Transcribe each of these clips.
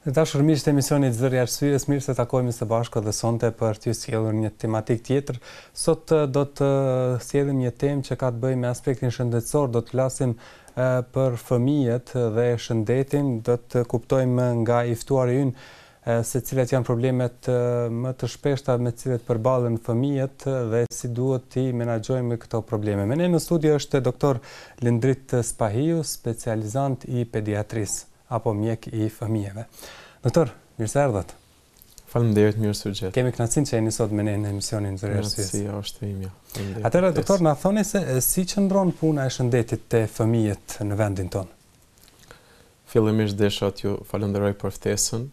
Dashur miq të emisionit Zëri arsyes, mirë se takojmë së bashku dhe sonte për t'ju sjellur një tematik tjetër. Sot do të sjellim një temë që ka të bëjë me aspektin shëndetësor, do të flasim për fëmijët dhe shëndetin, do të kuptojmë nga i ftuari ynë se cilat janë problemet më të shpeshta me të cilat përballen fëmijët dhe si duhet t'i menaxhojmë këto probleme. Me ne në studio është doktor Lendrit Spahiu, specializant i pediatrisë apo mjek i fëmijëve. Doktor, mirë se erdhët. Faleminderit, mirë se u gjet. Kemi kënaqësinë që jeni sot me ne në emisionin Zëri arsyes. Kënaqësia është imja. Atëherë, doktor, na thoni se si qëndron puna e shëndetit te fëmijët në vendin tonë? Fillimisht desha t'ju falenderoj për ftesën.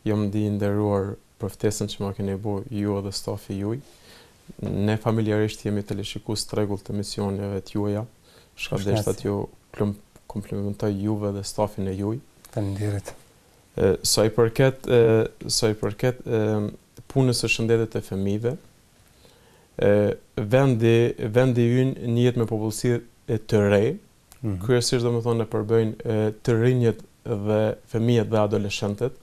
Jam i nderuar për ftesën që ma keni bërë ju dhe stafi juaj. Ne familjarisht jemi teleshikues t'rregullt të emisioneve t'juaja. Shka deshta t'ju komplimentoj juve dhe stafin e juaj. Faleminderit. Sa i përket punës së shëndetit të fëmijëve, vendi ynë njihet me popullsi të re, kryesisht domethënë e përbëjnë të rinjët dhe fëmijët dhe adoleshentët.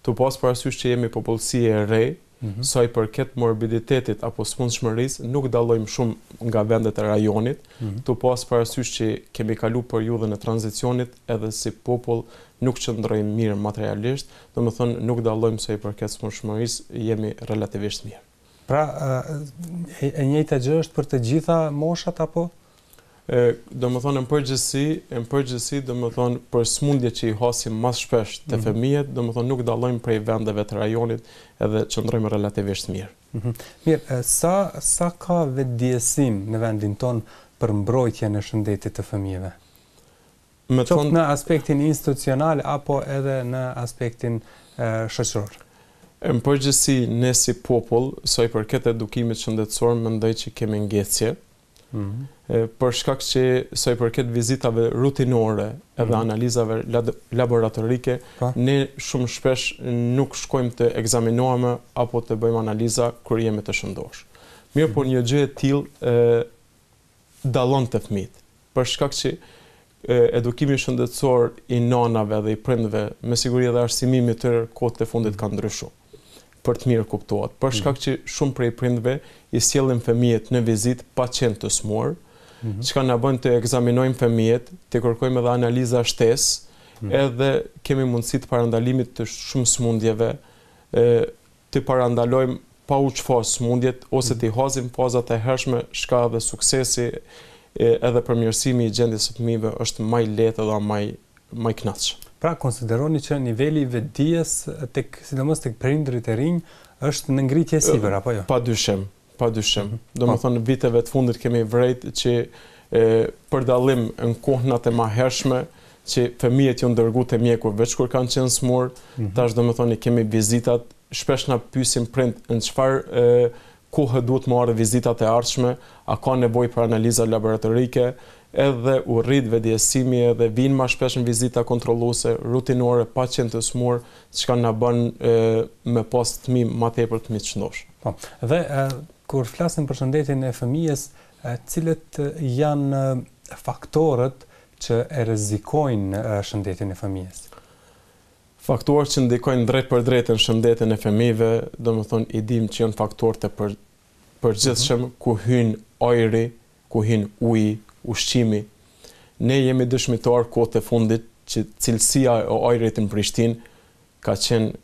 Tu pas parasysh që jemi popullsi e re, sa i përket morbiditetit apo smundshmërisë, nuk dallojmë shumë nga vendet e rajonit. Tu pas parasysh që kemi kalu periudhën e tranzicionit edhe si popull nuk qëndrojmë mirë materialisht, domethënë nuk dallojmë sa i përket smundshmërisë, jemi relativisht mirë. Pra, e njëjta gjë është për të gjitha moshat apo? Domethënë në përgjithësi domethënë për smundje që i hasim më shpesh te fëmijët, domethënë nuk dallojmë prej vendeve të rajonit edhe qëndrojmë relativisht mirë. Mirë, sa ka vetëdijësim në vendin tonë për mbrojtjen e shëndetit të fëmijëve? Qoftë në aspektin institucional apo edhe në aspektin shoqëror? Në përgjithësi ne si popull, sa i përket edukimit shëndetësor, mendoj që kemi ngecje. Për shkak që sa i përket vizitave rutinore edhe analizave laboratorike, ne shumë shpesh nuk shkojmë të ekzaminohemi apo të bëjmë analiza kur jemi të shëndosh. Mirë, por një gjë e tillë dallon të fëmijët. Për shkak që edukimi shëndetësor i nanave dhe i prindve, me siguri edhe arsimimi të kohët e fundit ka ndryshuar. Për të mirë kuptohet. Për shkak që shumë prej prindve i sjellin fëmijët në vizitë pa qenë të smur, çka na bën të ekzaminojmë fëmijët, të kërkojmë edhe analiza shtesë, edhe kemi mundësi të parandalimit të shumë smundjeve, të parandalojmë pa u çfarë smundjet ose të hasim fazat e hershme, shka edhe suksesi edhe përmirësimi i gjendjes së fëmijëve është më i lehtë dhe më i kënaqshëm. Pra, konsideroni që niveli i vetëdijes sidomos tek prindërit e rinj është në ngritje sipër apo jo? Padyshim. Domethënë në viteve të fundit kemi vrejt që për dallim në kohënat e mëhershme që fëmijët janë dërguar te mjeku veç kur kanë qenë smur, tash domethënë kemi vizitat, shpesh na pyesin prind në çfarë kohë duhet marrë vizitat e ardhshme, a ka nevojë për analiza laboratorike, edhe u rrit vetëdijësimi edhe vinë më shpesh në vizita kontrolluese, rutinore, pa qenë të smur, çka na bën me pas fëmijë më tepër të miqëndosh. Po. Dhe kur flasim për shëndetin e fëmijës, cilët janë faktorët që e rrezikojnë shëndetin e fëmijës? Faktorët që ndikojnë drejt për drejt në shëndetin e fëmijëve, domethënë i dim që janë faktorët e përgjithshëm ku hyn ajri, ku hyn uji, ushqimi. Ne jemi dëshmitar kohët e fundit që cilësia e ajrit në Prishtinë ka qenë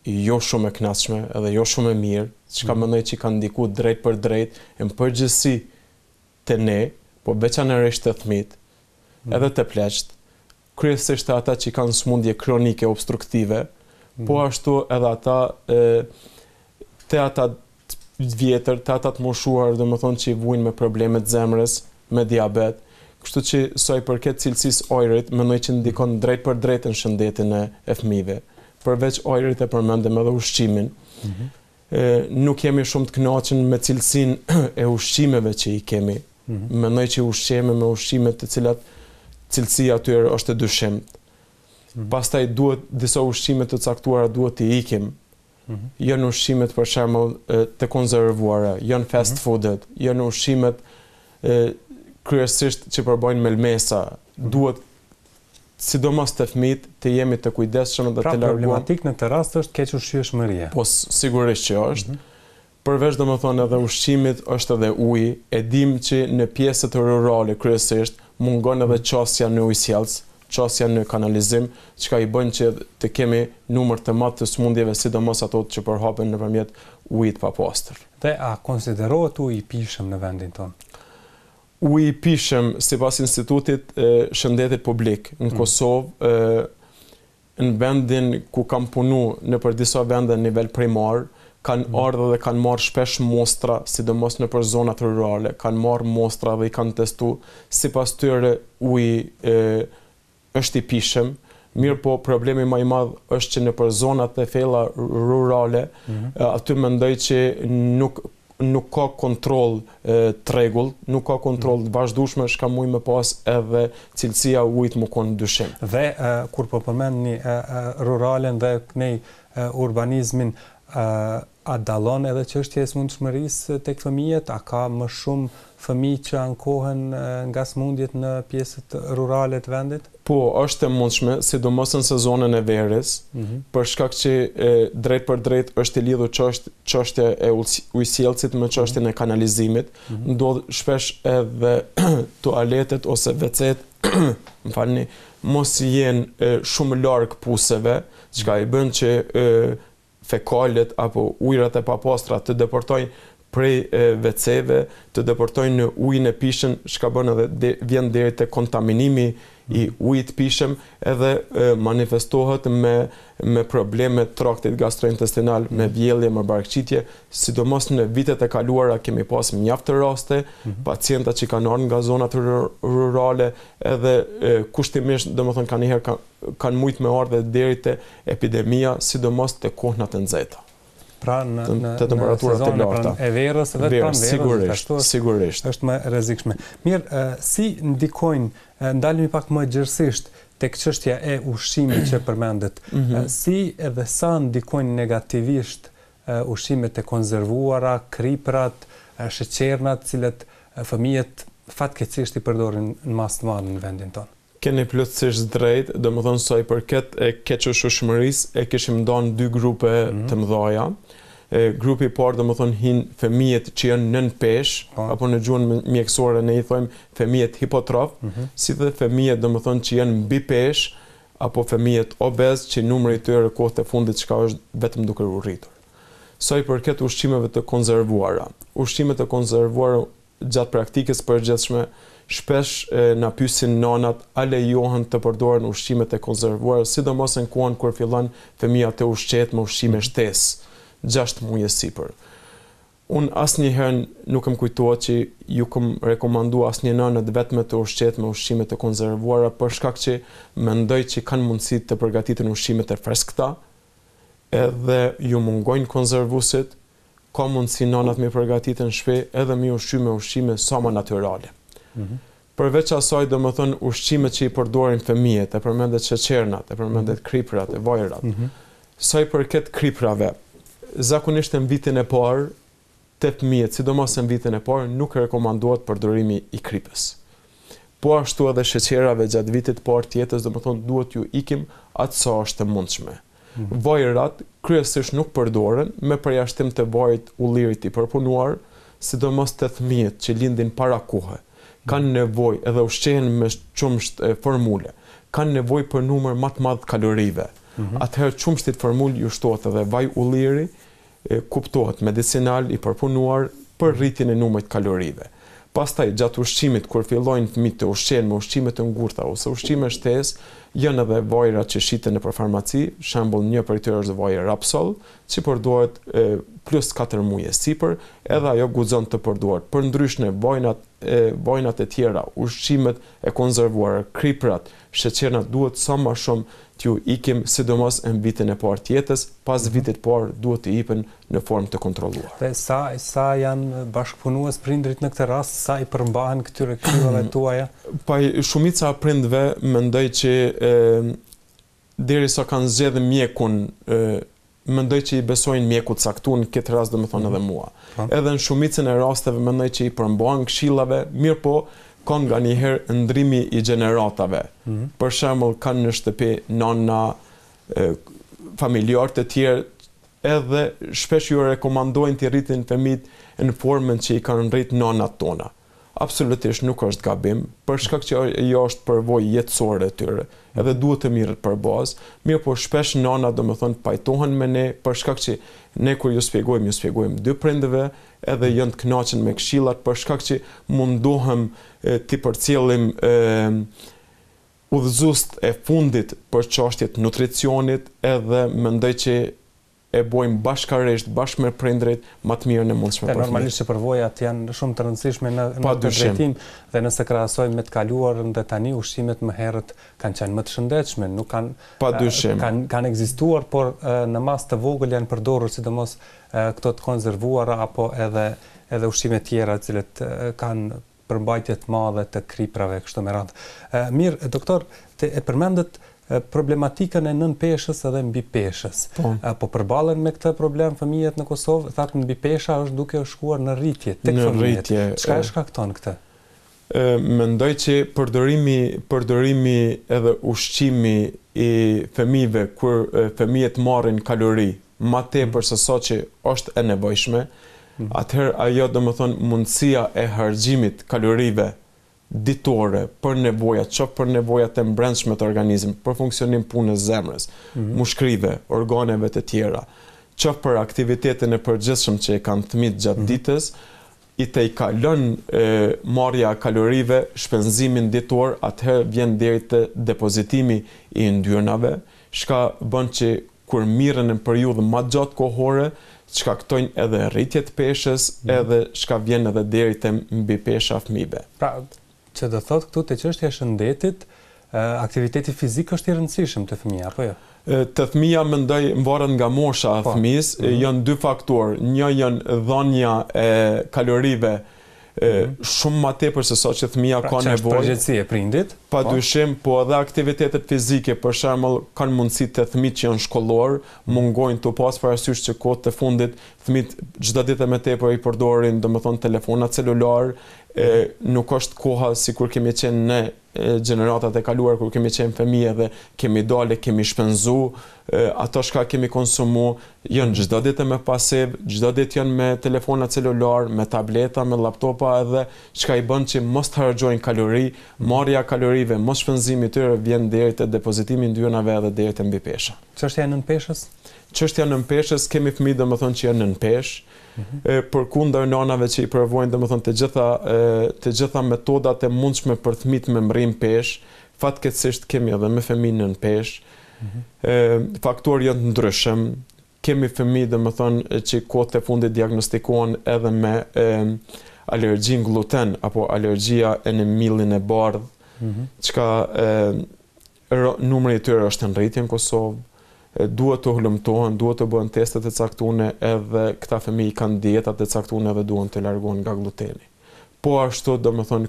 jo shumë e kënaqshme edhe jo shumë e mirë, çka mendoj që ka ndikuar drejt për drejt në përgjithësi te ne, po veçanërisht te fëmijët, edhe te pleqt, kryesisht ata që kanë smundje kronike obstruktive, po ashtu edhe ata te ata vjetër, te ata të moshuar, domethënë që i vujnë me probleme të zemrës, me diabet, kështu që sa i përket cilësisë ajrit, mendoj që ndikon drejt për drejt në shëndetin e fëmijëve. Përveç ajrit e përmendëm edhe ushqimin. Nuk jemi shumë të kënaqur me cilësinë e ushqimeve që i kemi. Mendoj që ushqejmë me ushqime të cilat cilësia atyre është e dyshimt. Pastaj duhet disa ushqime të caktuara duhet të ikim. Janë ushqimet për shembull të konservuara, janë fast foodet, janë ushqimet kryesisht që përbojnë melmesa, duhet sidomos të fëmijët, të jemi të kujdesshëm dhe të larguam. Problematik në këtë rast është kequshqyeshmëria. Po sigurisht që është. Përveç domethënë edhe ushqimit është edhe uji. E dim që në pjesët rurale kryesisht mungon edhe qasja në ujësjellës, qasja në kanalizim, çka i bën që të kemi numër të madh të sëmundjeve, sidomos ato që përhapen nëpërmjet ujit papastër. Dhe a konsiderohet uji i pishëm në vendin tonë? Uji i pishëm, sipas Institutit Shëndetit Publik në Kosovë, në vendin ku kam punu nëpër disa vende në nivel primar, kanë ardhur dhe kanë marrë shpesh mostra, sidomos nëpër zonat rurale, kanë marrë mostra dhe i kanë testuar, sipas tyre uji është i pishëm, mirë po problemi më i madh është që nëpër zonat e thella rurale, aty mendoj që nuk ka kontroll të rregullt, nuk ka kontroll të vazhdueshëm, shka mund më pas edhe cilësia e ujit më kon dyshim. Dhe kur po përmendni ruralen dhe nej urbanizmin, a dallon edhe çështja e smundshmërisë tek fëmijët? A ka më shumë fëmijë që ankohen nga smundjet në pjesët rurale të vendit? Po, është e mundshme, sidomos në sezonën e verës, për shkak që drejt për drejt është e lidhur çështja e ujësjellësit me çështjen e kanalizimit, ndodh shpesh edhe tualetet ose WC-t, më falni, mos jenë shumë larg puseve, çka i bën që fekalet apo ujërat e papastra të deportojnë prej WC-ve, të deportojnë në ujin e pishëm, çka bën edhe vjen deri te kontaminimi i ujit pishëm, edhe manifestohet me probleme traktit gastrointestinal, me vjellje, me barkëqitje, sidomos në vitet e kaluara kemi pas mjaft të raste, pacienta që kanë ardhur nga zonat rurale, edhe kushtimisht, domethënë kanë mujt me ardhe deri te epidemia, sidomos te kohënat e nxehta. Pra në temperaturat të larta. E verës dhe pranë verës, sigurisht. Është më rrezikshme. Mirë, si ndikojnë, ndalemi pak më gjërësisht tek çështja e ushqimit që përmendet, si edhe sa ndikojnë negativisht ushqimet e konservuara, kriprat, sheqernat, cilët fëmijët fatkeqësisht i përdorin në masë të madhe në vendin tonë? Keni plotësisht drejt, domethënë sa i përket e kequshqyeshmërisë, e kishim ndan dy grupe të mëdha. Grupi i parë domethënë hin fëmijët që janë nën peshë, apo në gjuhën mjekësore ne i thojmë fëmijët hipotrof, si dhe fëmijët domethënë që janë mbi peshë, apo fëmijët obez që numri i tyre kohët e fundit çka është vetëm duke u rritur. Sa i përket ushqimeve të konservuara. Ushqimet e konservuara gjatë praktikës përgjithshme shpesh na pyesin nanat a lejohen të përdoren ushqimet e konservuara, sidomos në kohën kur fillon fëmia të ushqehet me ushqime shtesë, 6 muaj e sipër. Unë asnjëherë nuk më kujtohet që ju kam rekomanduar asnjë nënë vetëm të ushqehet me ushqime të konservuara, për shkak që mendoj që kanë mundësi të përgatiten ushqimet e freskëta, edhe ju mungojnë konservuesit, ka mundësi nanat me përgatiten në shtëpi edhe me ushqime sa më natyrale. Përveç asaj, domethënë ushqimet që i përdorin fëmijët, e përmendet sheqernat, e përmendet kriprat, e vajrat. Sa i përket kriprave, zakonisht në vitin e parë te fëmijët, sidomos në vitin e parë, nuk rekomandohet përdorimi i kripës. Po ashtu edhe sheqerave gjatë vitit të parë të jetës, domethënë duhet ju ikim atë sa është e mundshme. Vajrat kryesisht nuk përdoren, me përjashtim të vajrit ullirit i përpunuar, sidomos te fëmijët që lindin para kohe. Kanë nevojë edhe ushqehen me qumsht formule, kanë nevojë për numër më të madh kalorive. Atëherë qumshtit formul ju shtohet edhe vaj ulliri, kuptohet medicinal i përpunuar për rritjen e numrit kalorive. Pastaj gjatë ushqimit kur fillojnë fëmijët të ushqehen me ushqime të ngurta ose ushqime shtesë, janë edhe vajrat që shiten nëpër farmaci, shembull një prej tyre është vaji Rapsol, që përdoret plus 4 muaj e sipër, edhe ajo guxon të përdoret. Përndryshe vajnat e tjera, ushqimet e konservuara, kriprat, sheqernat duhet sa më shumë t'ju ikim, sidomos në vitin e parë të jetës, pas vitit parë duhet të ipen në formë të kontrolluar. Dhe sa janë bashkëpunues prindrit në këtë rast, sa i përmbahen këtyre këshillave tuaja? Shumica e prindve mendoj që derisa kanë zgjedhur mjekun, mendoj që i besojnë mjekut caktuar, në këtë rast domethënë edhe mua. Edhe në shumicën e rasteve mendoj që i përmbahen këshillave, mirë po ka nga njëherë ndrimi i gjeneratave. Për shembull, kanë në shtëpi nana, familjarë të tjerë, edhe shpesh ju rekomandojnë të rritin fëmijët në formën që i kanë rrit nanat tona. Absolutisht nuk është gabim, për shkak që ajo është përvojë jetësore e tyre, edhe duhet të mirët për bazë, mirë po shpesh nana pajtohen me ne, për shkak që ne kur ju shpjegojmë dy prindëve, edhe janë të kënaqur me këshillat, për shkak që mundohem të përcjellim udhëzuest e fundit për çështjet nutricionit, edhe mendoj që e bojmë bashkarisht, bashkë me prindrit, më të mirën e mundshme për fëmijët. Normalisht që përvojat janë shumë të rëndësishme në këtë drejtim, dhe nëse krahasojmë me të kaluarën dhe tani, ushqimet më herët kanë qenë më të shëndetshme, nuk kanë ekzistuar, por në mas të vogël janë përdorur sidomos këto të konservuara apo edhe ushqime tjera të cilët kanë përmbajtje të madhe të kriprave kështu me radhë. Mirë, doktor, e përmendët problematikën e nënpeshës edhe mbipeshës. Po përballen me këtë problem fëmijët në Kosovë, thatë mbipesha është duke u shkuar në rritje tek fëmijët. Çka e shkakton këtë? Mendoj që përdorimi edhe ushqimi i fëmijëve kur fëmijët marrin kalori më tepër se sa që është e nevojshme, atëherë ajo mundësia e harxhimit kalorive ditore për nevojat, qoftë për nevojat e brendshme të organizmit, për funksionim punës zemrës, mushkrive, organeve të tjera, qoftë për aktivitetin e përgjithshëm që e kanë fëmijët gjatë ditës, i të i kalon marrja kalorive, shpenzimin ditor, atëherë vjen deri te depozitimi i yndyrnave, shka bën që kur mirën në periudhë më gjatë kohore, shkaktojnë edhe rritje të peshës, edhe shka vjen edhe deri te mbipesha fëmijëve. Pra, që do thotë këtu te çështja e shëndetit, aktiviteti fizik është i rëndësishëm te fëmia, apo jo? Te fëmia mendoj mvaret nga mosha e fëmijës, janë dy faktorë. Një janë dhënia e kalorive shumë më tepër se sa që fëmia ka nevojë. Pra, përgjegjësi e prindit? Padyshim, po edhe aktivitetet fizike, për shembull, kanë mundësi të fëmijët që janë shkollor, mungojnë të pas parasysh që kohët e fundit fëmijët çdo ditë më tepër i përdorin, telefona celular, nuk është koha si kur kemi qenë ne gjeneratat e kaluar, kur kemi qenë fëmijë dhe kemi dale, kemi shpenzu, ato shka kemi konsumu, janë çdo ditë me pasiv, çdo ditë janë me telefona celular, me tableta, me laptopa, edhe çka i bën që mos të harxojnë kalori, marrja kalorive, mos shpenzimi tyre vjen deri te depozitimi i yndyrnave edhe deri te mbipesha. Çështja e nënpeshës? Çështja e nënpeshës, kemi fëmijë që janë nënpesh, përkundër nanave që i provojnë të gjitha metodat e mundshme për fëmijët me mrim pesh, fatkeqësisht kemi edhe me fëmijë nënpesh. Faktorë janë të ndryshëm. Kemi fëmijë që kohët e fundit diagnostikohen edhe me alergjin gluten apo alergjia në millin e bardh, çka numri i tyre është në rritje në Kosovë. Duhet të hulumtohen, duhet të bëhen testet e caktuara, edhe këta fëmijë kanë dietat e caktuara dhe duhen të largohen nga gluteni. Po ashtu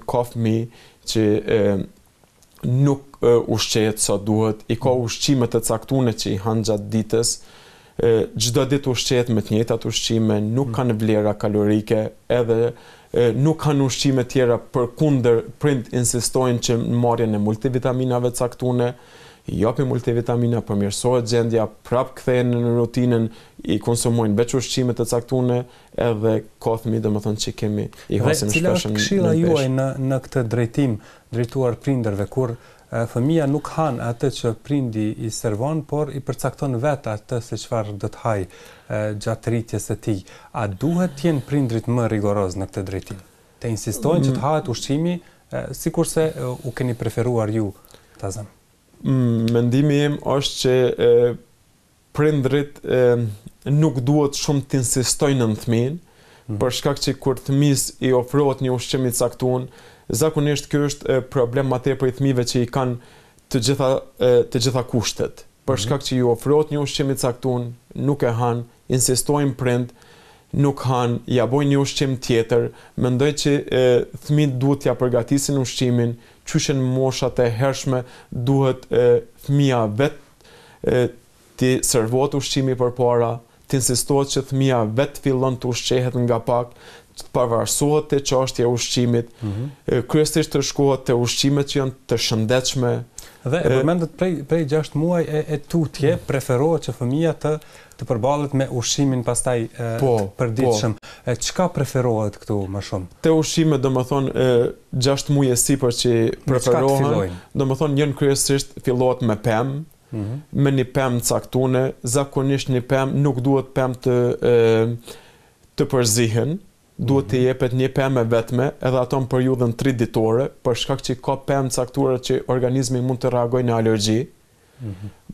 ka fëmijë që nuk ushqehet sa duhet, i ka ushqimet e caktuara që i hanë gjatë ditës, çdo ditë ushqehet me të njëjtat ushqime, nuk kanë vlera kalorike, edhe nuk kanë ushqime tjera, përkundër prind insistojnë që marrjen e multivitaminave caktuara, i japin multivitamina, përmirësohet gjendja, prap kthehen në rutinën, i konsumojnë veç ushqime të caktuara, edhe ka fëmijë që kemi i hasim shpesh. Cila është këshilla juaj në këtë drejtim, drejtuar prindërve, kur fëmia nuk han atë që prindi i servon, por i përcakton vetë atë se çfarë do të haj gjatë rritjes së tij. A duhet të jenë prindrit më rigoroz në këtë drejtim? Të insistojnë që të hahet ushqimi sikurse u keni preferuar ju ta zënë? Mendimi im është që prindrit nuk duhet shumë të insistojnë në fëmijën, për shkak që kur fëmijës i ofrohet një ushqim i caktuar, zakonisht ky është problem më tepër i fëmijëve që i kanë të gjitha kushtet. Për shkak që i ofrohet një ushqim i caktuar, nuk e han, insistojnë prind, nuk han, ja bojnë një ushqim tjetër. Mendoj që fëmijët duhet t'ia përgatisin ushqimin, qyshen moshat e hershme duhet fëmia vetë të servohet ushqimi përpara, të insistohet që fëmia vetë fillon të ushqehet nga pak, të pavarësohet te çështja e ushqimit, kryesisht të shkohet te ushqimet që janë të shëndetshme. Dhe e përmendet prej 6 muaj e tutje, preferohet që fëmia të përballet me ushqimin pastaj të përditshëm. Çka preferohet këtu më shumë? Te ushqimet, domethënë 6 muaj e sipër që preferohen, domethënë janë kryesisht fillohet me pemë, me një pemë caktune, zakonisht një pemë nuk duhet pemë të përzihen, duhet të jepet një pemë e vetme, edhe ato në periudhën 3 ditore, për shkak që ka pemë caktuara që organizmi mund të reagojë në alergji.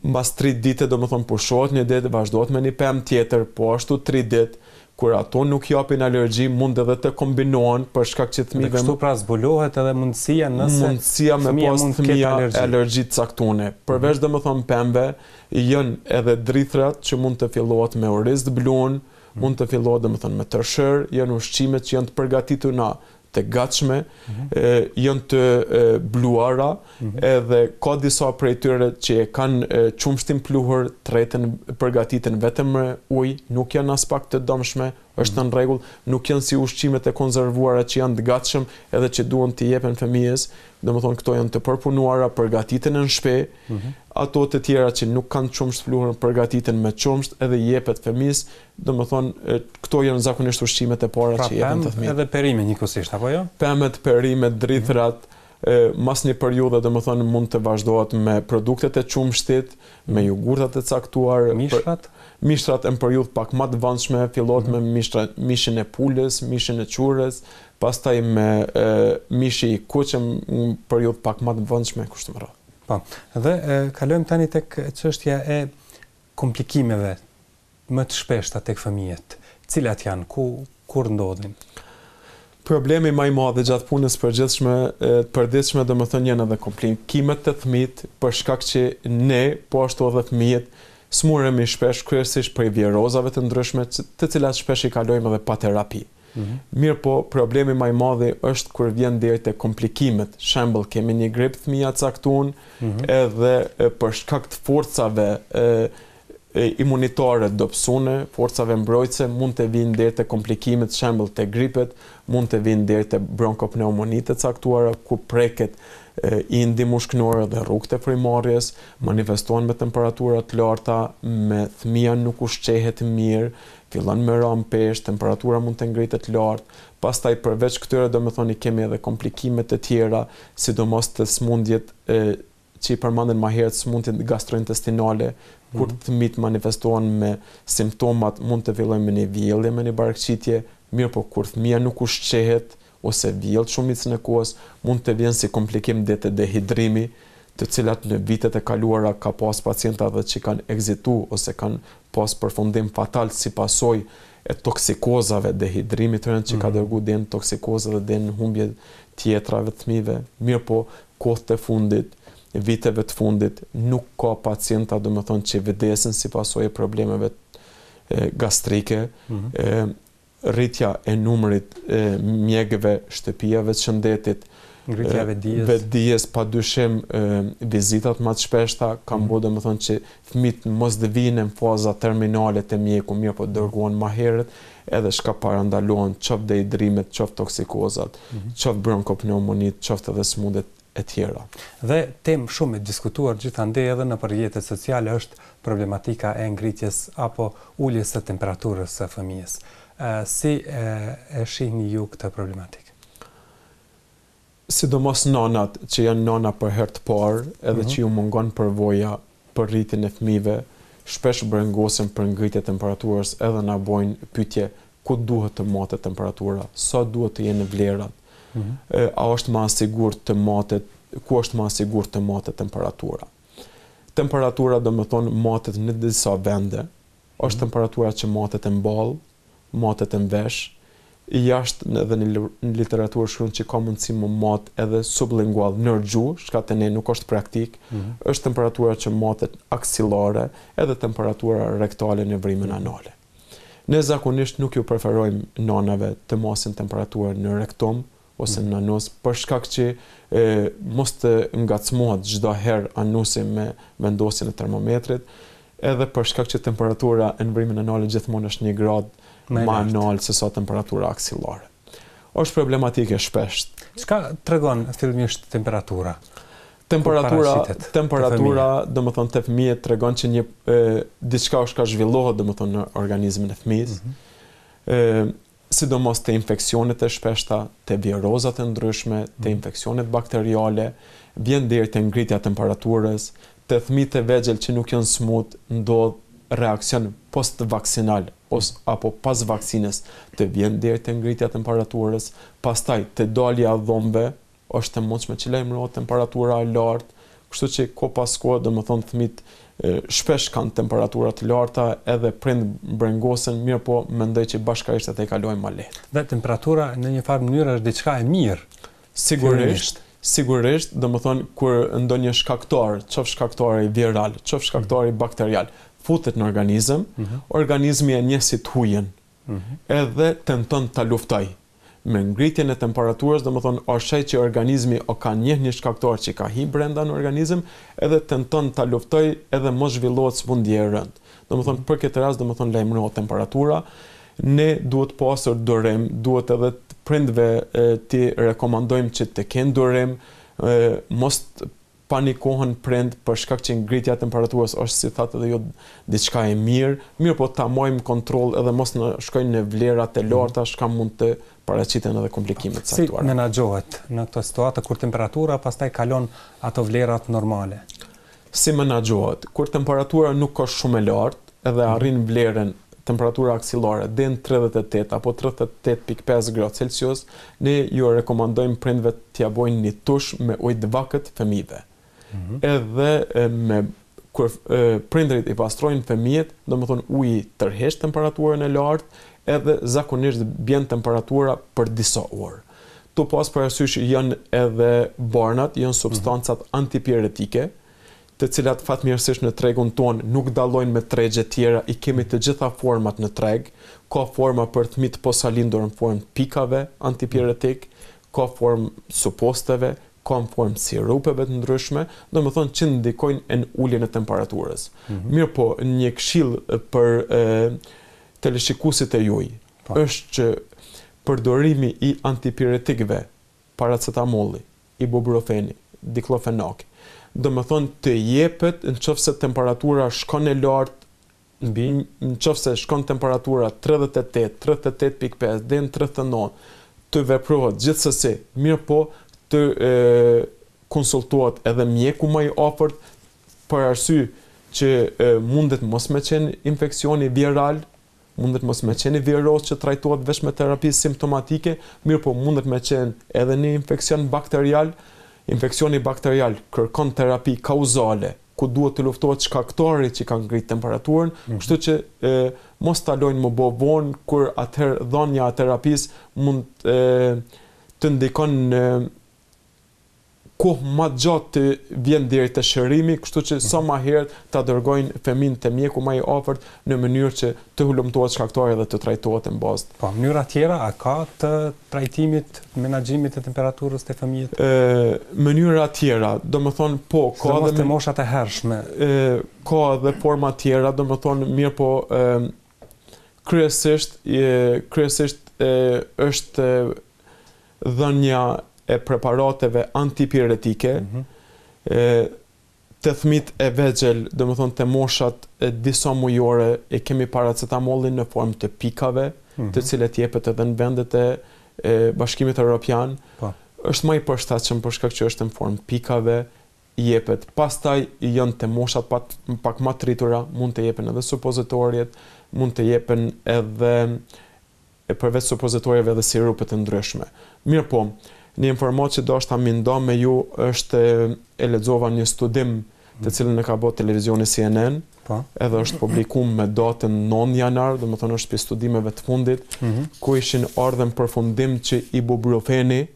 Mbas 3 ditë, domethënë pushohet një ditë, vazhdohet me një pemë tjetër, po ashtu 3 ditë, kur ato nuk japin alergji, mund edhe të kombinohen për shkak që fëmijëve. Kështu pra zbulohet edhe mundësia nëse me pas fëmia alergji caktune. Përveç domethënë pemëve, janë edhe drithrat që mund të fillohet me orës të blun, mund të fillohet domethënë me tërshër, janë ushqimet që janë të përgatitura të gatshme, janë të bluara, edhe ka disa prej tyre që e kanë qumshtin pluhur, tretën përgatiten vetëm me ujë, nuk janë as pak të dëmshme, është në rregull, nuk janë si ushqimet e konservuara që janë të gatshëm edhe që duhen t'i jepen fëmijës, domethënë këto janë të përpunuara, përgatiten në shtëpi, ato të tjera që nuk kanë qumsht pluhur përgatiten me qumsht edhe jepet fëmijës, domethënë këto janë zakonisht ushqimet e para që jepen të fëmijës. Edhe perime njëkohësisht apo jo? Pemet, perimet, drithrat, mas një periudhe domethënë mund të vazhdohet me produktet e qumshtit, me jogurtat e caktuar, mishtrat në periudhë pak më të vonshme, fillohet me mishin e pulës, mishin e qurës, pastaj me mishi i kuqëm në periudhë pak më të vonshme kështu me radhë. Po. Dhe kalojmë tani tek çështja e komplikimeve më të shpeshta tek fëmijët. Cilat janë, kur ndodhin? Problemi më i madh gjatë punës përditshme domethënë janë edhe komplikimet të fëmijët, për shkak që ne, po ashtu edhe fëmijët, smuremi shpesh kryesisht prej vjerozave të ndryshme, të cilat shpesh i kalojmë edhe pa terapi. Mirë po, problemi më i madh është kur vjen deri te komplikimet. Shembull, kemi një grip fëmia caktun, edhe për shkak të forcave imunitare dobësune, forcave mbrojtëse, mund të vinë deri te komplikimet, shembull te gripet, mund të vinë deri te bronkopneumonitë caktuara, ku preket indi mushkënore dhe rrugët e frymëmarrjes, manifestohen me temperatura të larta, me fëmia nuk ushqehet mirë, fillon me ram peshë, temperatura mund të ngritet lart. Pastaj përveç këtyre domethënë kemi edhe komplikime të tjera, sidomos të smundjet që i përmanden më herët, smundjet gastrointestinale, kur fëmijët manifestohen me simptomat, mund të fillojnë me një vjellje, me një barkëqitje, mirë po kur fëmia nuk ushqehet ose vjell shumicën e kohës, mund të vjen si komplikim dhe të dehidrimi, të cilat në vitet e kaluara ka pas pacienta dhe që kanë egzitu ose kanë pas përfundim fatal si pasojë e toksikozave, dehidrimit që ka dërgu dhe në toksikoza dhe në humbje tjetrave të fëmijëve. Mirë po, kohët e fundit, viteve të fundit, nuk ka pacienta domethënë që vdesin si pasojë e problemeve gastrike, rritja e numrit mjekëve, shtëpiave të shëndetit, ngritja vetdijes, padyshim vizitat më të shpeshta kanë bërë domethënë që fëmijët mos të vinë në faza terminale të mjeku, mirë po dërguan më herët, edhe shka parandalohen qoftë dehidrimet, qoftë toksikozat, qoftë bronkopneumonitë, qoftë edhe smundjet e tjera. Dhe temë shumë e diskutuar gjithandej edhe në rrjetet sociale është problematika e ngritjes apo uljes së temperaturës së fëmijës. Si e shihni ju këtë problematikë? Sidomos nanat që janë nana për herë të parë, edhe që ju mungon përvoja për rritjen e fëmijëve, shpesh brengosen për ngritje temperaturës, edhe na bojnë pyetje ku duhet të matet temperatura, sa duhet të jenë vlerat. A është më sigurt të matet, ku është më sigurt të matet temperatura? Temperatura domethënë matet në disa vende. Është temperatura që matet në ballë, matet në vesh, jashtë edhe në literaturë shkruan që ka mundësi më mat edhe sublingual në gjuhë, shka të ne nuk është praktik, është temperatura që matet aksilare edhe temperatura rektale në vrimën anale. Ne zakonisht nuk ju preferojmë nanave të masin temperaturë në rektum ose në anus, për shkak që mos të ngacmohet çdo herë anusi me vendosjen e termometrit, edhe për shkak që temperatura në vrimën anale gjithmonë është 1 gradë më anal se sa temperatura aksillare. është problematike shpesh. Çka tregon fillimisht temperatura? Temperatura, domethënë te fëmijët tregon që një diçka është ka zhvillohet domethënë në organizmin e fëmijës. Sidomos te infeksionet e shpeshta, te virozat e ndryshme, te infeksionet bakteriale, vjen deri te ngritja e temperaturës, te fëmijët e vegjël që nuk janë smut, ndodh reakcion post-vaksinal apo pas vaksinës, të vjen deri te ngritja e temperaturës, pastaj te dalja e dhomëve, është e mundshme që lajmërohet temperatura e lartë, kështu që ko pas ko, domethënë fëmijët shpesh kanë temperatura të larta, edhe prind brengosen, mirë po mendoj që bashkërisht ata i kalojnë më lehtë. Dhe temperatura në një farë mënyrë është diçka e mirë. Sigurisht, domethënë kur ndonjë shkaktar, qoftë shkaktari viral, qoftë shkaktari bakterial, futet në organizëm, organizmi e njeh si të hujen, edhe tenton ta luftojë. Me ngritjen e temperaturës, domethënë është që organizmi o ka njeh një shkaktar që ka hi brenda në organizëm, edhe tenton ta luftojë edhe mos zhvillohet sëmundje e rëndë. Domethënë për këtë rast domethënë lajmërohet temperatura, ne duhet pasur durim, duhet edhe prindve ti rekomandojmë që të kenë durim, mos panikohen prind për shkak që ngritja e temperaturës është si thatë edhe jo diçka e mirë po ta marrim kontroll edhe mos në shkojnë në vlera të larta, shka mund të paraqiten edhe komplikimet caktuara. Si menaxhohet në këtë situatë kur temperatura pastaj kalon ato vlerat normale? Si menaxhohet? Kur temperatura nuk është shumë e lartë, edhe arrin vlerën temperatura aksillare deri në 38 apo 38.5 gradë Celsius, ne ju rekomandojmë prindve t'ia bojnë një tush me ujë të vakët fëmijëve. Edhe kur prindrit i pastrojnë fëmijët, domethënë uji tërheq temperaturën e lartë, edhe zakonisht bjen temperatura për disa orë. Tu pas parasysh janë edhe barnat, janë substancat antipiretike, të cilat fatmirësisht në tregun ton nuk dallojnë me tregje tjera, i kemi të gjitha format në treg, ka forma për fëmijët posalindur në formë pikave antipiretik, ka formë suposteve, ka në formë sirupeve të ndryshme, domethënë që ndikojnë në uljen e temperaturës. Mirë po, një këshill për teleshikuesit e juaj është që përdorimi i antipiretikëve, paracetamolli, ibuprofeni, diklofenaki, domethënë të jepet nëse temperatura shkon e lartë, nëse shkon temperatura 38, 38.5 deri në 39, të veprohet gjithsesi, mirë po të konsultohet edhe mjeku më i afërt për arsye që mundet mos me qenë infeksioni viral, mundet mos me qenë viroz që trajtohet vetëm me terapi simptomatike, mirë po mundet me qenë edhe një infeksion bakterial. Infeksioni bakterial kërkon terapi kauzale, ku duhet të luftohet shkaktari që ka ngrit temperaturën, kështu që mos talojnë më vonë kur atëherë dhënia e terapisë mund të ndikon në kohë më gjatë të vjen deri te shërimi, kështu që sa më herët ta dërgojnë fëmin te mjeku më i afërt në mënyrë që të hulumtohet shkaktari dhe të trajtohet në bazë. Po, mënyra tjera a ka të trajtimit, menaxhimit të temperaturës te fëmijët? Mënyra tjera, domethënë po, ka edhe te moshat e hershme. Ka edhe forma tjera, domethënë mirë po kryesisht është dhënia e preparateve antipiretike, të fëmijët e vegjël, domethënë të moshat disa mujore, e kemi paracetamollin në formë të pikave, të cilet jepet edhe në vendet e Bashkimit Evropian. Është më i përshtatshëm për shkak që është në formë pikave, jepet. Pastaj janë të moshat pak më të rritura, mund të jepen edhe supozitorjet, mund të jepen edhe përveç supozitorjeve edhe sirupe të ndryshme. Mirë po, një informatë që do është amindo me ju është e lexova një studim të cilën e ka bërë televizioni CNN, edhe është publikuar me datën 9 janar, domethënë është për studimeve të fundit, ku ishin ardhur në përfundim që ibuprofeni,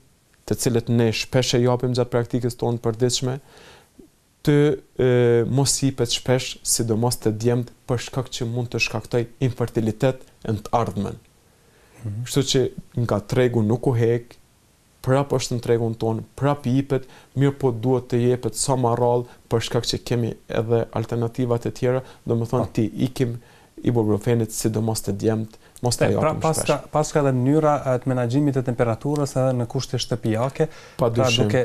të cilët ne shpesh e japim gjatë praktikës tonë përditshme, të mos jepet shpesh, sidomos të djemt, për shkak që mund të shkaktojë infertilitet në të ardhmen. Kështu që nga tregu nuk u hek, prap është në tregun tonë, prap jepet, mirë po duhet të jepet sa më rrallë për shkak që kemi edhe alternativat e tjera, domethënë ti ikim ibuprofenit sidomos të djemt, mos ta japim shpesh. Pas ka edhe mënyra të menaxhimit të temperaturës edhe në kushte shtëpiake, pra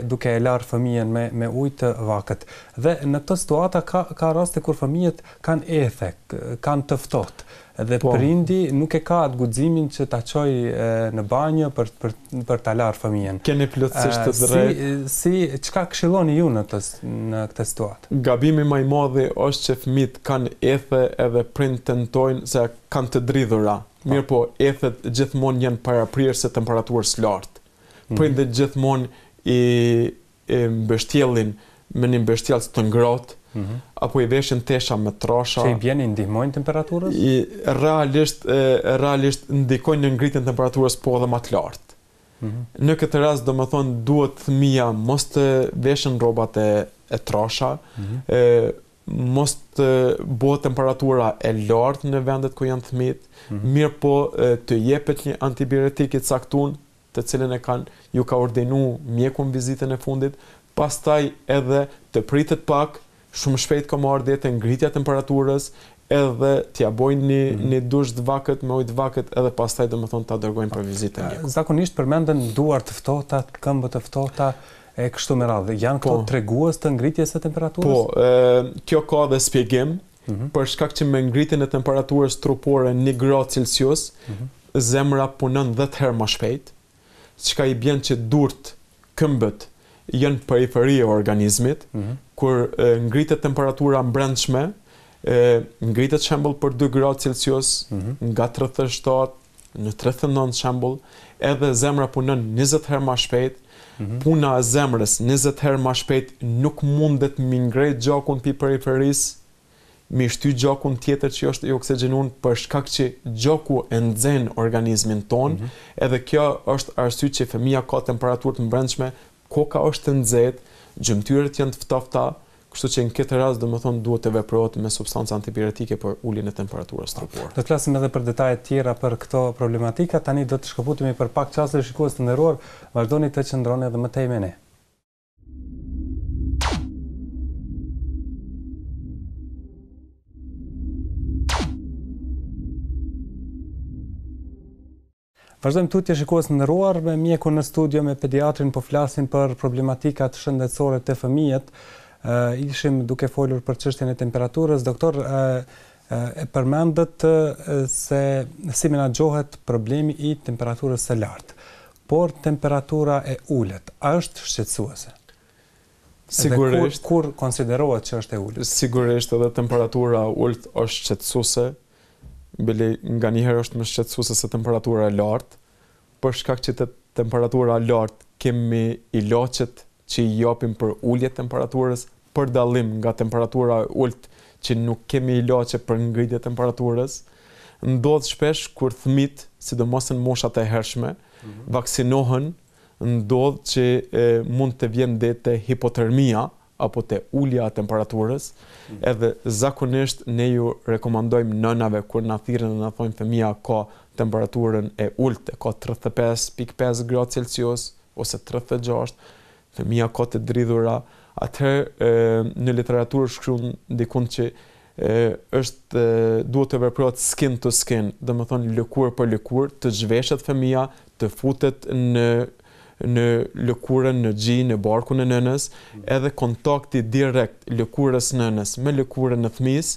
duke e larë fëmijën me ujë të vakët. Dhe në këtë situata ka raste kur fëmijët kanë ethe, kanë të ftohtë. Dhe prindi nuk e ka atë guximin që ta çojë në banjë për ta larë fëmijën. Keni plotësisht të drejtë. Çka këshilloni ju në këtë situatë? Gabimi më i madh është që fëmijët kanë ethe edhe prind tentojnë se kanë të dridhura. Mirë po, ethet gjithmonë janë paraprirëse temperaturës lartë. Prindet gjithmonë i mbështjellin me një mbështjellës të ngrohtë, apo i veshin tesha me trasha. Që i bjeni ndihmojnë temperaturës? Realisht ndikojnë në ngritjen temperaturës po dhe më të lartë. Në këtë rast do më thonë duhet fëmija mos të veshin rrobat e trasha, mos të bëhet temperatura e lartë në vendet ku janë fëmijët, mirë po të jepet një antibiotik i caktuar, të cilën ju ka ordinu mjeku në vizitën e fundit, pastaj edhe të pritet pak, shumë shpejt ka marrë të ngritja temperaturës, edhe t'ja bojnë një dush të vakët me ujë të vakët, edhe pastaj domethënë ta dërgojnë për vizitën mjeku. Zakonisht përmenden duar të ftohta, këmbë të ftohta e kështu me radhë. Janë këto tregues të ngritjes së temperaturës? Po, kjo ka dhe shpjegim, për shkak që me ngritjen e temperaturës trupore 1 gradë Celsius, zemra punon 10 herë më shpejt, çka i bën që durt, këmbët janë periferi e organizmit, kur ngritet temperatura brendshme, ngritet shembull për 2 gradë Celsius, nga 37 në 39 shembull, edhe zemra punon 20 herë më shpejt. Puna e zemrës 20 herë më shpejt nuk mundet mi ngret gjakun pi periferisë, mi shty gjakun tjetër që është i oksigjenuar për shkak që gjaku e nxen organizmin ton, edhe kjo është arsye që fëmia ka temperaturë të brendshme, koka është të nxehtë, gjymtyrët janë të ftofta, kështu që në këtë rast domethënë duhet të veprohet me substanca antibiotike për uljen e temperaturës trupore. Do të flasim edhe për detaje tjera për këto problematika, tani do të shkëputemi për pak çaste shikues të nderuar, vazhdoni të qëndroni edhe më tej me ne. Vazhdojmë tutje shikues të nderuar me mjekun në studio, me pediatrin, po flasim për problematikat shëndetësore të fëmijët. Ishim duke folur për çështjen e temperaturës. Doktor, e përmendët se si menaxhohet problemi i temperaturës së lartë. Por temperatura e ulët, a është shqetësuese? Sigurisht. Kur konsiderohet që është e ulët? Sigurisht edhe temperatura e ulët është shqetësuese. Bile nga njëherë është më shqetësuese se temperatura e lartë, për shkak që temperatura e lartë kemi ilaçet që i japim për ulje temperaturës, për dallim nga temperatura e ulët që nuk kemi ilaçe për ngritje temperaturës. Ndodh shpesh kur fëmijët, sidomos në moshat e hershme, vaksinohen, ndodh që mund të vjen te hipotermia apo te ulja e temperaturës, edhe zakonisht ne ju rekomandojmë nënave kur na thirrën dhe na thonë fëmia ka temperaturën e ulët, ka 35.5 gradë Celsius ose 36, fëmia ka të dridhura, atëherë në literaturë shkruan dikun që duhet të veprohet skin to skin, domethënë lëkurë për lëkurë, të zhveshet fëmia, të futet në lëkurën, në gjin, në barkun e nënës, edhe kontakti direkt lëkurës nënës me lëkurën e fëmijës,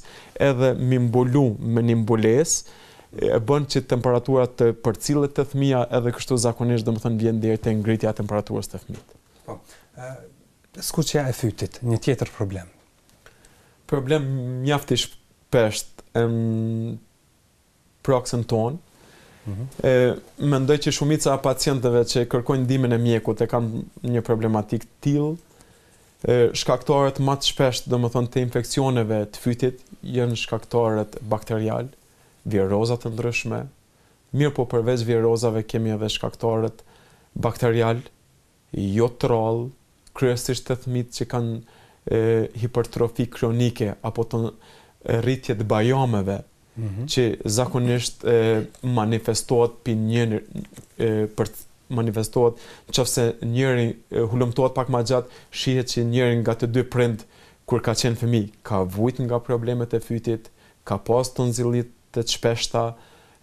edhe mi mbulu me një mbulesë, e bën që temperaturat të përcillet të fëmija, edhe kështu zakonisht domethënë vjen deri te ngritja e temperaturës të fëmijët. Po. Skuqja e fytit, një tjetër problem. Problem mjaft i shpesht në praksën tonë. Mendoj që shumica e pacientëve që kërkojnë ndihmën e mjekut e kanë një problematik të tillë. Shkaktarët më të shpesht, domethënë të infeksioneve të fytit, janë shkaktarët bakterial, viroza të ndryshme. Mirë po përveç virozave kemi edhe shkaktarët bakterial, jo troll, kryesisht të fëmijët që kanë hipertrofi kronike apo të rritje të bajameve, që zakonisht manifestohet manifestohet nëse njëri hulumtohet pak më gjatë, shihet që njëri nga të dy prind kur ka qenë fëmijë ka vujt nga problemet e fytit, ka pas tonzillit të shpeshta,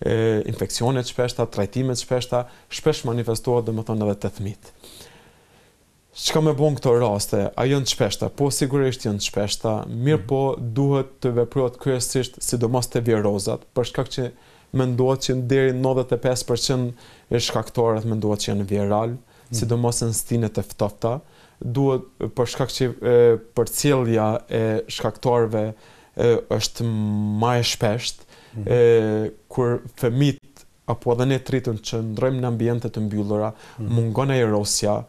infeksionet shpeshta, trajtimet shpeshta, shpesh manifestohet domethënë edhe te fëmijët. Çka më bën këto raste? A janë të shpeshta? Po sigurisht janë të shpeshta, mirë po duhet të veprohet kryesisht sidomos te virozat, për shkak që mendohet që deri 95% e shkaktarët mendohet që janë viral, sidomos në stinet e ftofta, duhet për shkak që përcjellja e shkaktarëve është më e shpeshtë, kur fëmijët apo edhe ne tritën që ndrojmë në ambiente të mbyllura, mungon aerosja,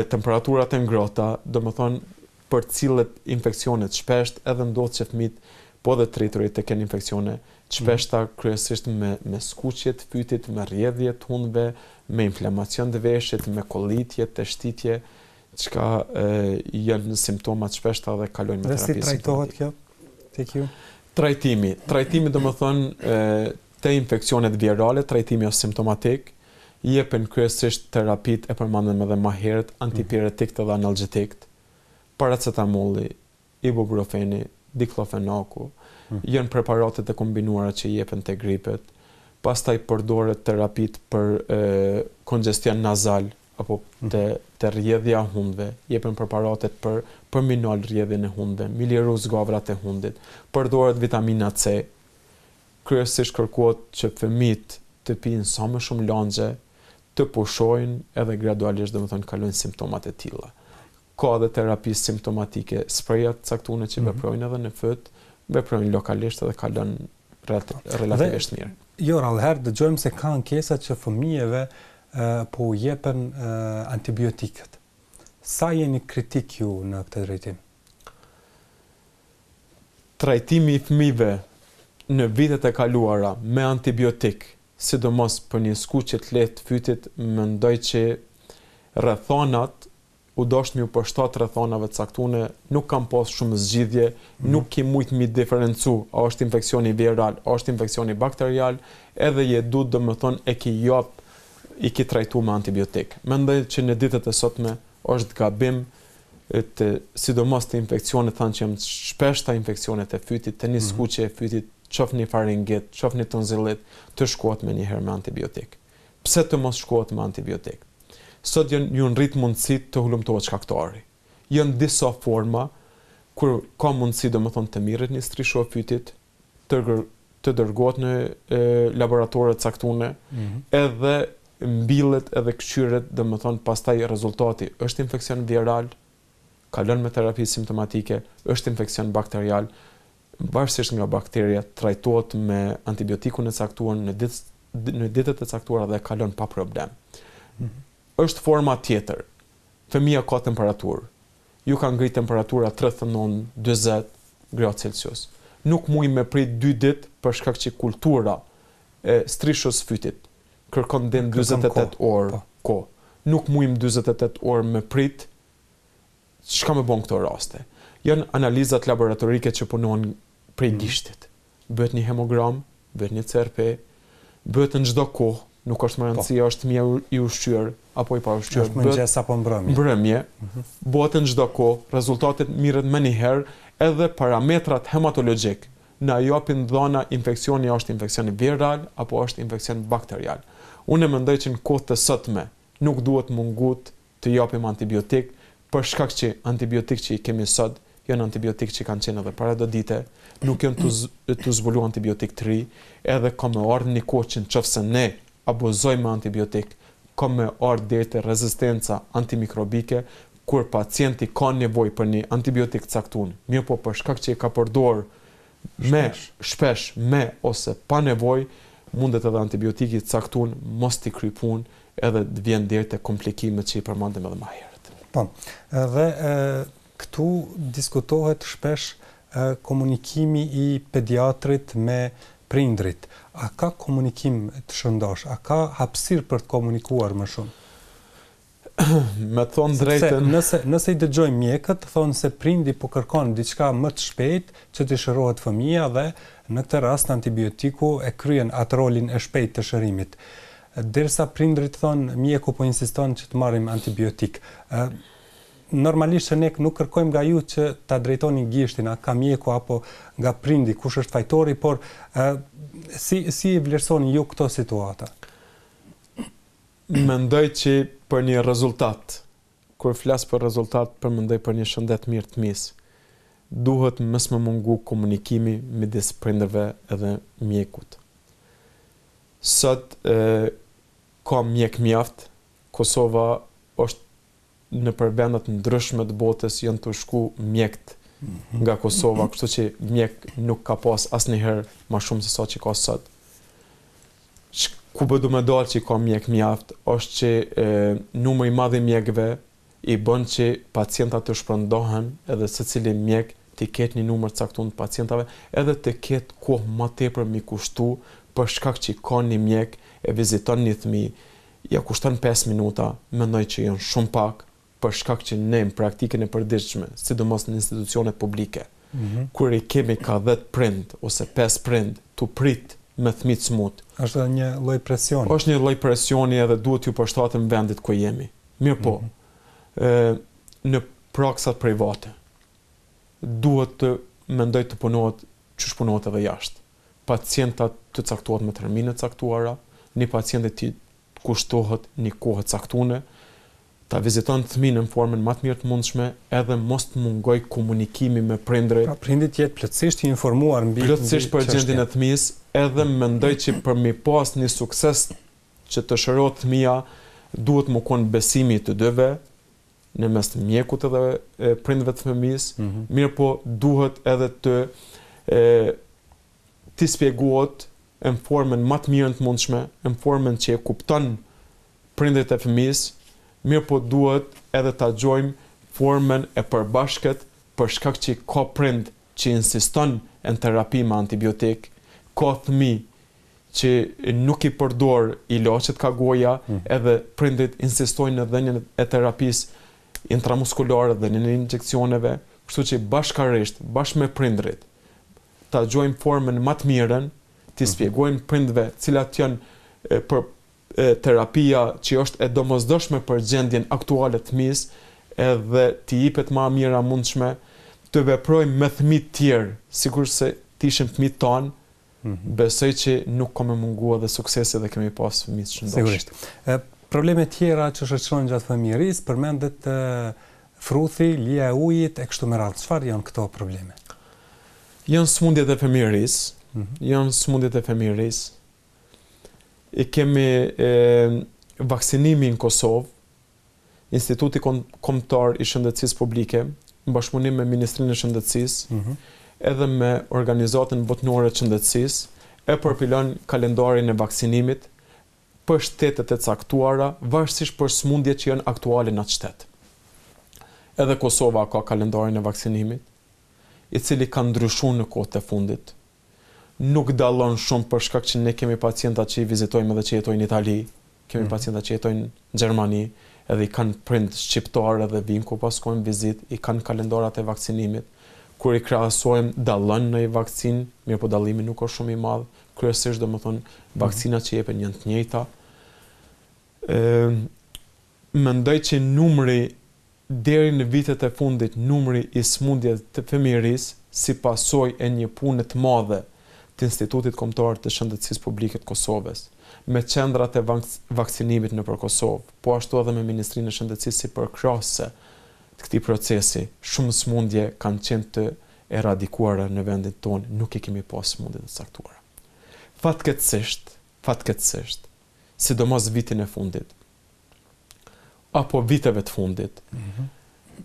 temperaturat e ngrohta, domethënë përcillet infeksionet shpesht, edhe ndodh që fëmijët po dhe triturit të kenë infeksione shpeshta, kryesisht me skuqje të fytit, me rrjedhje të hundëve, me inflamacion të veshit, me kollitje, të shtitje, çka janë simptomat shpeshta dhe kalojnë me terapi. Dhe si trajtohet kjo tek ju? Trajtimi domethënë te infeksionet virale, trajtimi është simptomatik, jepen kryesisht terapit e përmandëm edhe më herët, antipiretikët dhe analgjetikët, paracetamolli, ibuprofeni, diklofenaku, janë preparatet e kombinuara që jepen te gripet, pastaj përdoret terapit për kongestion nazal apo te rrjedhja e hundëve, jepen preparatet për përminol rrjedhjen e hundëve, miliru zgavrat e hundit, përdoret vitamina C, kryesisht kërkohet që fëmijët të pinë sa më shumë langje, të pushojnë edhe gradualisht domethënë kalojnë simptomat e tilla. Ka edhe terapi simptomatike, sprejat caktune që veprojnë edhe në fët, veprojnë lokalisht edhe kalon relativisht mirë. Jo, rallëherë dëgjojmë se ka ankesa që fëmijëve po u jepen antibiotikët. Sa jeni kritik ju në këtë drejtim? Trajtimi i fëmijëve në vitet e kaluara me antibiotik, sidomos për një skuqje të lehtë fytit, mendoj që rrethonat u dosh mi u përshtat rrethonave caktune, nuk kam pas shumë zgjidhje, nuk ke mujt mi diferencu a është infeksioni viral, a është infeksioni bakterial, edhe je du domethënë e ki jap, i ki trajtu me antibiotik. Mendoj që në ditët e sotme është gabim sidomos të infeksionet, thanë që janë shpeshta infeksionet e fytit, të një skuqje e fytit, qoftë një faringit, qoftë një tonzillit, të shkohet me njëherë me antibiotik. Pse të mos shkohet me antibiotik? Sot ju rrit mundësit të hulumtohet shkaktari. Janë disa forma kur ka mundësi domethënë të mirret një strisho e fytit, të dërgohet në laboratorët caktune, edhe mbillet edhe kçyret, domethënë pastaj rezultati është infeksion viral, kalon me terapi simptomatike, është infeksion bakterial, varësisht nga bakteria, trajtohet me antibiotikun e caktuar në ditët e caktuara dhe kalon pa problem. Është forma tjetër. Fëmia ka temperaturë. Ju ka ngrit temperatura 39-40 gradë Celsius. Nuk muj me prit 2 ditë për shkak që kultura e strishës fytit kërkon den 48 orë kohë. Nuk mujm 48 orë me prit. Çka më bën këto raste? Janë analizat laboratorike që punojnë prej gishtit. Bëhet një hemogram, bëhet një CRP, bëhet në çdo kohë, nuk është më rëndësia është fëmia i ushqyer apo i pa ushqyer. Është mëngjes apo mbrëmje. Mbrëmje. Bëhet në çdo kohë, rezultatet mirret më një herë, edhe parametrat hematologjik na japin dhëna infeksioni është infeksioni viral apo është infeksion bakterial. Unë mendoj që në kohët e sotme nuk duhet mungut të japim antibiotik, për shkak që antibiotik që i kemi sot janë antibiotik që kanë qenë edhe para do dite, nuk janë të zbulu antibiotik të ri, edhe ka me ardhë një kohë që nëse ne abuzojmë antibiotik, ka me ardhë deri te rezistenca antimikrobike, kur pacienti ka nevojë për një antibiotik caktun, mirë po për shkak që i ka përdor shpesh me ose pa nevojë, mundet edhe antibiotiki caktun mos t'i kryj punë, edhe të vjen deri te komplikimet që i përmendëm edhe më herët. Po. Dhe këtu diskutohet shpesh komunikimi i pediatrit me prindrit. A ka komunikim të shëndosh? A ka hapësirë për të komunikuar më shumë? Me thonë drejtën... Nëse i dëgjojmë mjekët, thonë se prindi po kërkon diçka më të shpejt që të shërohet fëmia dhe në këtë rast antibiotiku e kryen atë rolin e shpejt të shërimit. Derisa prindrit thonë mjeku po insiston që të marrim antibiotik. normalisht që ne nuk kërkojmë nga ju që ta drejtoni gishtin, a ka mjeku apo nga prindi, kush është fajtori, por si vlerësoni ju këto situata? Mendoj që për një rezultat, kur flas për rezultat, përmendoj për një shëndet mirë të fëmijës, duhet mos më mungu komunikimi midis prindërve edhe mjekut. Sot ka mjek mjaft, Kosova është në përvendet ndryshme të botës janë të shku mjekt nga Kosova, kështu që mjek nuk ka pas asnjëherë më shumë se sa që ka sot. Ku do më dalë që ka mjek mjaft, është që numri i madh i mjekëve i bën që pacientat të shpërndohen edhe secili mjek të ketë një numër caktuar të pacientave, edhe të ketë kohë më tepër mi kushtu për shkak që ka një mjek e viziton një fëmijë, ja kushton 5 minuta, mendoj që janë shumë pak për shkak që ne në praktikën e përditshme, sidomos në institucionet publike, kur i kemi ka 10 prind ose 5 prind të prit me fëmijë të smut. Është një lloj presioni. Është një lloj presioni edhe duhet ju përshtatem vendit ku jemi. Mirë po, në praksat private, duhet të mendoj të punohet që shpunohet edhe jashtë. Pacientat të caktuar me termine të caktuara, një pacient të kushtohet një kohë caktuar, ta viziton fëmijën në formën më të mirë të mundshme, edhe mos të mungoj komunikimi me prindërit. Pra prindit jetë plotësisht i informuar mbi plotësisht për gjendjen e fëmijës, edhe mendoj që për mi pas një sukses që të shërohet fëmia, duhet më kon besimi të dyve, në mes të mjekut edhe prindëve të fëmijës, mirë po duhet edhe të spjegohet në formën më të mirën të mundshme, në formën që e kupton prindërit e fëmijës, mirë po duhet edhe ta gjojmë formën e përbashkët për shkak që ka prind që insiston në terapi me antibiotik, ka fëmijë që nuk i përdor ilaçet ka goja, edhe prindit insistojnë në dhënien e terapisë intramuskulare dhe në injeksioneve, kështu që bashkarisht, bashkë me prindrit, ta gjojmë formën më të mirën, të spjegojmë prindve cilat janë për terapia që është e domosdoshme për gjendjen aktuale të fëmijës, edhe të jepet më mira mundshme, të veprojmë me fëmijë të tjerë, sigurisht se të ishin fëmijë tanë, besoj që nuk ka më munguar dhe suksese dhe kemi pas fëmijë të shëndetshëm. Sigurisht. Probleme tjera që shoqërohen gjatë fëmijërisë, përmendet fruthi, lija e ujit e kështu me radhë. Çfarë janë këto probleme? Janë smundjet e fëmijërisë. Janë smundjet e fëmijërisë. I kemi vaksinimi në Kosovë, Instituti Kombëtar i Shëndetësisë Publike, në bashkëpunim me Ministrinë e Shëndetësisë, edhe me organizatën botërore të shëndetësisë, e përpilon kalendarin e vaksinimit për shtetet e caktuara, varësisht për smundjet që janë aktuale në atë shtet. Edhe Kosova ka kalendarin e vaksinimit, i cili ka ndryshuar në kohët e fundit. Nuk dallon shumë për shkak që ne kemi pacienta që i vizitojmë edhe që jetojnë në Itali, kemi pacienta që jetojnë në Gjermani, edhe i kanë prind shqiptar edhe vinë ku paskojnë vizit, i kanë kalendarat e vaksinimit. Kur i krahasojmë dallon në vakcinë, mirë po dallimi nuk është shumë i madh, kryesisht domethënë vakcinat që jepen janë të njëjta. Mendoj që numri deri në vitet e fundit, numri i smundjeve të fëmijërisë si pasojë e një pune të madhe të Institutit Kombëtar të Shëndetësisë Publike të Kosovës, me qendrat e vaksinimit nëpër Kosovë, po ashtu edhe me Ministrinë e Shëndetësisë si përkrahëse të këtij procesi, shumë smundje kanë qenë të eradikuara në vendin tonë, nuk i kemi pas smundje të caktuara. Fatkeqësisht, sidomos vitin e fundit, apo viteve të fundit,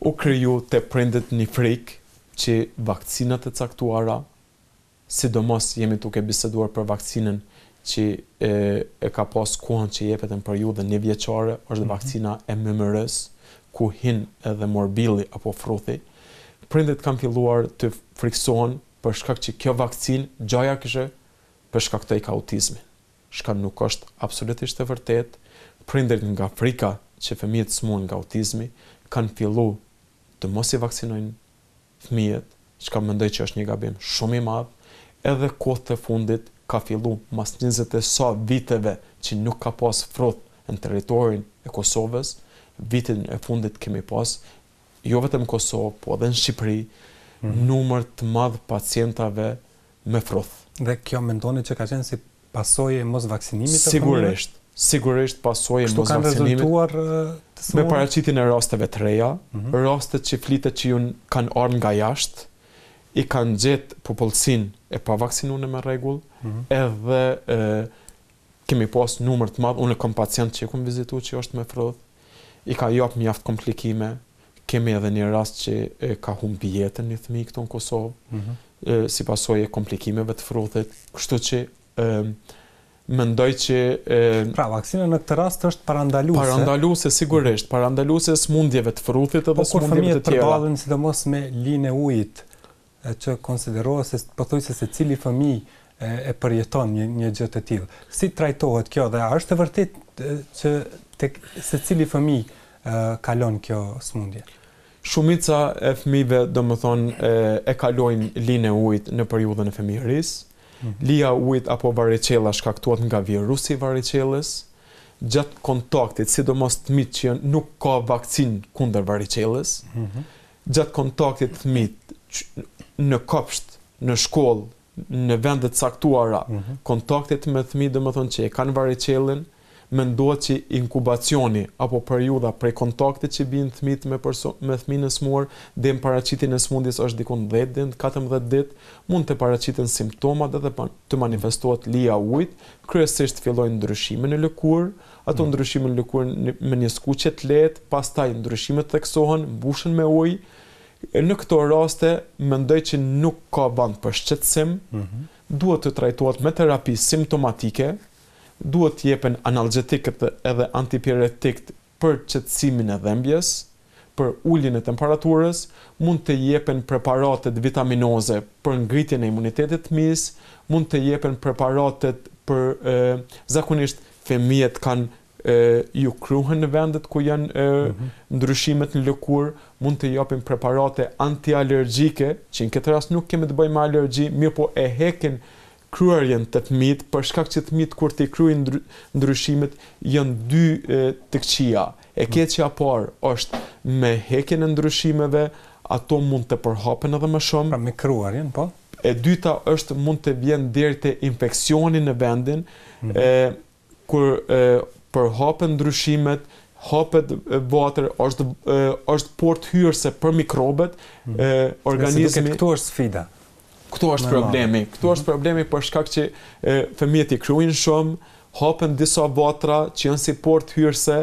u kriju te prindit një frikë që vakcinat e caktuara, sidomos jemi duke biseduar për vaksinën që e ka pas kohën që jepet në periudhën 1 vjeçare, është vakcina e MMR-s, ku hin edhe morbilli apo fruthi. Prindit kanë filluar të friksohen për shkak që kjo vakcinë gjaja kishte përshkaktoi autizmin. Shka nuk është absolutisht e vërtet. Prindrit nga frika që fëmijët smuren nga autizmi kanë filluar të mos i vaksinojnë fëmijët, çka mendoj që është një gabim shumë i madh. Edhe kohët e fundit ka fillu mas 20 e sa viteve që nuk ka pas frut në territorin e Kosovës, vitin e fundit kemi pas jo vetëm në Kosovë, po edhe në Shqipëri, numër të madh pacientave me froth. Dhe kjo mendoni që ka qenë si pasojë e mos vaksinimit të fëmijëve? Sigurisht pasojë e mos vaksinimit. Kështu kanë rezultuar me paraqitjen e rasteve të reja, rastet që flitet që kanë ardhur nga jashtë, i kanë gjetë popullsinë e pavaksinuar me rregull, edhe kemi pas numër të madh, unë kam pacient që kam vizituar që është me froth, i ka jap mjaft komplikime. Kemi edhe një rast që ka humbi jetën një fëmijë këtu në Kosovë, si pasojë e komplikimeve të frothit, kështu që mendoj që pra vaksina në këtë rast është parandaluese. Parandaluese sigurisht, parandaluese smundjeve të frothit edhe smundjeve të tjera. Po kur fëmijët përballen sidomos me linë e ujit, që konsiderohet se pothuajse se cili fëmijë e përjeton një gjë të tillë. Si trajtohet kjo dhe a është e vërtetë që tek secili fëmijë kalon kjo smundje? Shumica e fëmijëve, domethënë, e kalojnë linë e ujit në periudhën e fëmijërisë. Lija ujit apo varicella shkaktohet nga virusi i varicellës. Gjatë kontaktit, sidomos fëmijët që nuk ka vakcinë kundër varicellës, gjatë kontaktit fëmijët në kopsht, në shkollë, në vende të caktuara, kontaktet me fëmijë domethënë që e kanë varicellën, mendohet që inkubacioni apo periudha prej kontaktit që bien fëmijët me fëmijën e smur deri në paraqitjen e smundjes është diku 10 deri në 14 ditë, mund të paraqiten simptomat edhe të manifestohet lija ujit, kryesisht fillojnë ndryshime në lëkurë, ato ndryshime në lëkurë me një skuqje të lehtë, pastaj ndryshimet theksohen, mbushen me ujë. Në këto raste mendoj që nuk ka vend për shqetësim, duhet të trajtohet me terapi simptomatike, duhet të jepen analgjetikët edhe antipiretikët për qetësimin e dhembjes, për uljen e temperaturës, mund të jepen preparatet vitaminoze për ngritjen e imunitetit të fëmijës, mund të jepen preparatet për zakonisht fëmijët kanë ju kruhen në vendet ku janë ndryshimet në lëkurë, mund të japin preparate antialergjike, që në këtë rast nuk kemi të bëjmë me alergji, mirë po e hekin kryerjen të fëmijët, për shkak që fëmijët kur t'i kryejnë ndryshimet janë dy të këqija. E keqja e parë është me hekjen e ndryshimeve, ato mund të përhapen edhe më shumë. Pra me kryerjen, po? E dyta është mund të vjen deri te infeksioni në vendin, kur përhapen ndryshimet, hapet vatër, është portë hyrëse për mikrobet, organizmi. Këtu është sfida. Këtu është problemi. Këtu është problemi për shkak që fëmijët i kryejnë shumë, hapen disa vatra që janë si portë hyrëse,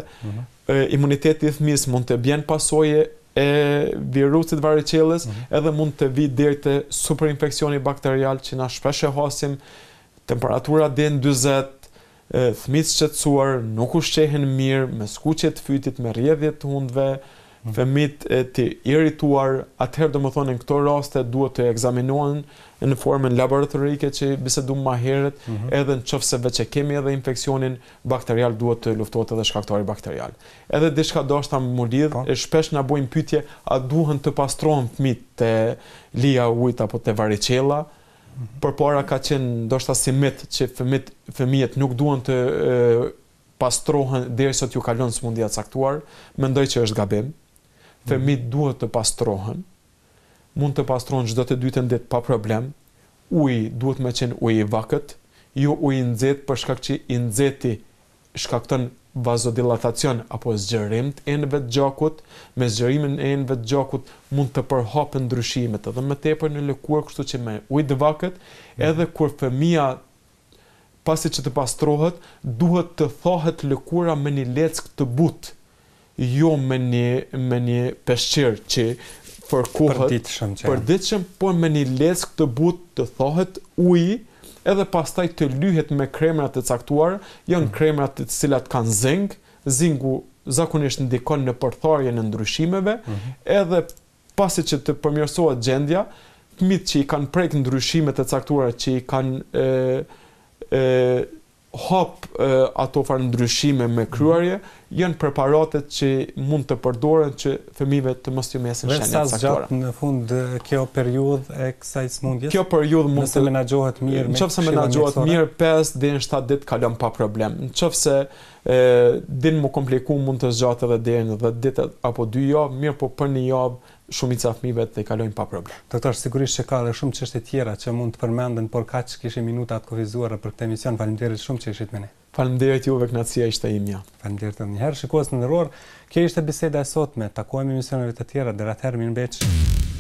imuniteti i fëmijës mund të bjen pasojë e virusit varicellës, edhe mund të vi deri te superinfeksioni bakterial që na shpesh e hasim, temperatura deri në 40, fëmijët shqetësuar, nuk ushqehen mirë, me skuqje të fytit, me rrjedhje të hundëve, fëmijët të irrituar, atëherë domethënë në këto raste duhet të ekzaminohen në formën laboratorike që biseduam më herët, edhe nëse veç e kemi edhe infeksionin bakterial duhet të luftohet edhe shkaktari bakterial. Edhe diçka dashta më lidh, shpesh na bojnë pyetje, a duhen të pastrohen fëmijët te lija ujit apo te varicella? Përpara ka qenë ndoshta si mit që fëmijët nuk duhen të pastrohen derisa t'ju kalon smundja e caktuar, mendoj që është gabim. Fëmijët duhet të pastrohen, mund të pastrohen çdo të dytën ditë pa problem. Uji duhet me qenë uji i vakët, jo uji i nxehtë për shkak që i nxehti shkakton vazodilatacion apo zgjerim të enëve të gjakut, me zgjerimin e enëve të gjakut mund të përhapen ndryshimet edhe më tepër në lëkurë, kështu që me ujë të vakët, edhe kur fëmia pasi që të pastrohet, duhet të thahet lëkura me një leckë të butë, jo me një peshqir që fërkohet përditshëm, por me një leckë të butë të thahet uji, edhe pastaj të lyhet me kremra të caktuara, janë kremra të cilat kanë zinc, zingu zakonisht ndikon në përtharjen e ndryshimeve, edhe pasi që të përmirësohet gjendja, fëmijët që i kanë prek ndryshimet e caktuara, që i kanë hap ato farë ndryshime me kryerje, janë preparatet që mund të përdoren që fëmijëve të mos ju mesin shenjat saktore. Vetë në fund kjo periudhë e kësaj sëmundjes? Kjo periudhë mund të menaxhohet mirë. Nëse menaxhohet mirë, 5 deri në 7 ditë kalon pa problem. Nëse din më kompliku mund të zgjatë edhe deri në 10 ditë apo 2 javë, mirë po për një javë shumica fëmijëve të kalojnë pa problem. Doktor, sigurisht që ka edhe shumë çështje tjera që mund të përmenden, por kaq kishim minuta të kufizuara për këtë emision. Faleminderit shumë që ishit me ne. Faleminderit juve, kënaqësia ishte imja. Faleminderit edhe një herë. Shikues të nderuar, kjo ishte biseda e sotme. Takohemi në emisioneve të tjera. Deri atëherë, mirëmbëjtje.